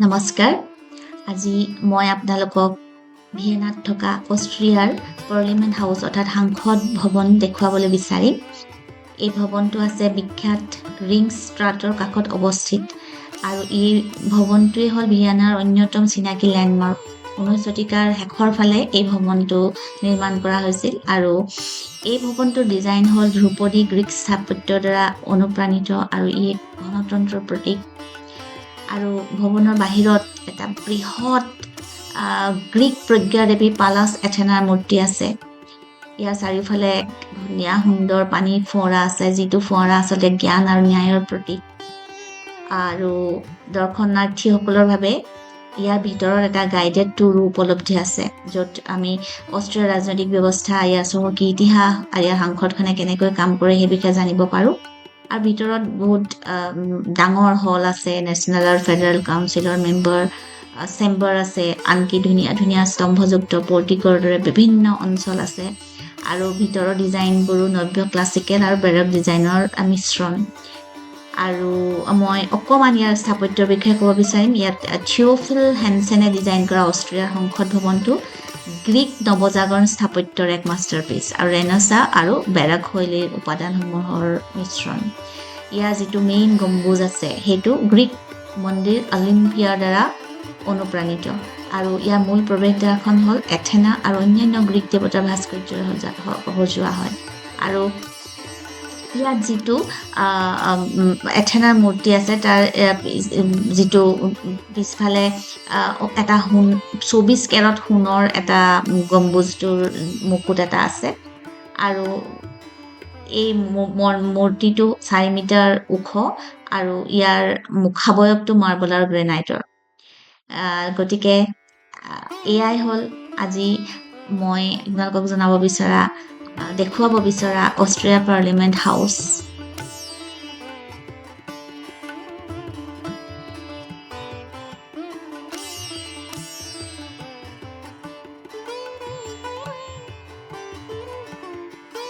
নমস্কাৰ। আজি মই আপোনালোকক ভিয়েনাত থকা অষ্ট্ৰিয়াৰ পাৰ্লিমেণ্ট হাউচ অৰ্থাৎ সাংসদ ভৱন দেখুৱাবলৈ বিচাৰিম। এই ভৱনটো আছে বিখ্যাত ৰিংষ্ট্ৰাটৰ কাষত অৱস্থিত আৰু এই ভৱনটোৱে হ'ল ভিয়েনাৰ অন্যতম চিনাকি লেণ্ডমাৰ্ক। 19 শতিকাৰ শেষৰ ফালে এই ভৱনটো নিৰ্মাণ কৰা হৈছিল আৰু এই ভৱনটোৰ ডিজাইন হ'ল ধ্ৰুপদী গ্ৰীক স্থাপত্যৰ দ্বাৰা অনুপ্ৰাণিত আৰু ই গণতন্ত্ৰৰ প্ৰতীক। আৰু ভৱনৰ বাহিৰত এটা বৃহৎ গ্ৰীক প্ৰজ্ঞাদেৱী পালাছ এথেনাৰ মূৰ্তি আছে। ইয়াৰ চাৰিওফালে ধুনীয়া সুন্দৰ পানীৰ ফোঁৰা আছে, যিটো ফোঁৰা আচলতে জ্ঞান আৰু ন্যায়ৰ প্ৰতীক। আৰু দৰ্শনাৰ্থীসকলৰ বাবে ইয়াৰ ভিতৰত এটা গাইডেড টুৰো উপলব্ধ আছে, য'ত আমি অষ্ট্ৰিয়াৰ ৰাজনৈতিক ব্যৱস্থা, ইয়াৰ চহকী ইতিহাস আৰু ইয়াৰ সাংসদখনে কেনেকৈ কাম কৰে সেই বিষয়ে জানিব পাৰোঁ। আৰু ভিতৰত বহুত ডাঙৰ হল আছে, নেশ্যনেল আৰু ফেডাৰেল কাউন্সিলৰ চেম্বাৰ আছে, আনকি ধুনীয়া ধুনীয়া স্তম্ভযুক্ত পৰ্টিকৰ দৰে বিভিন্ন অঞ্চল আছে। আৰু ভিতৰৰ ডিজাইনবোৰো নব্য ক্লাছিকেল আৰু বেৰক ডিজাইনৰ মিশ্ৰণ। আৰু মই অকণমান ইয়াৰ স্থাপত্যৰ বিষয়ে ক'ব বিচাৰিম। ইয়াত থিঅ'ফিল হেনছেনে ডিজাইন কৰা অষ্ট্ৰিয়াৰ সংসদ ভৱনটো গ্ৰীক নৱজাগৰণ স্থাপত্যৰ এক মাষ্টাৰপিচ আৰু ৰেনেছাঁ আৰু বেৰক শৈলীৰ উপাদানসমূহৰ মিশ্ৰণ। ইয়াৰ যিটো মেইন গম্বুজ আছে সেইটো গ্ৰীক মন্দিৰ অলিম্পিয়াৰ দ্বাৰা অনুপ্ৰাণিত আৰু ইয়াৰ মূল প্ৰৱেশদ্বাৰখন হ'ল এথেনা আৰু অন্যান্য গ্ৰীক দেৱতাৰ ভাস্কৰ্যৰে সজোৱা হয়। আৰু ইয়াত যিটো এথেনাৰ মূৰ্তি আছে তাৰ যিটো পিছফালে এটা 24 কেৰেট সোণৰ এটা গম্বুজটোৰ মুকুট এটা আছে। আৰু এই মূৰ্তিটো 4 মিটাৰ ওখ আৰু ইয়াৰ মুখাৱয়ৱটো মাৰ্বল আৰু গ্ৰেনাইটৰ। গতিকে এয়াই হ'ল আজি মই আপোনালোকক দেখুৱাব বিচৰা অষ্ট্ৰিয়া পাৰ্লিমেণ্ট হাউচ।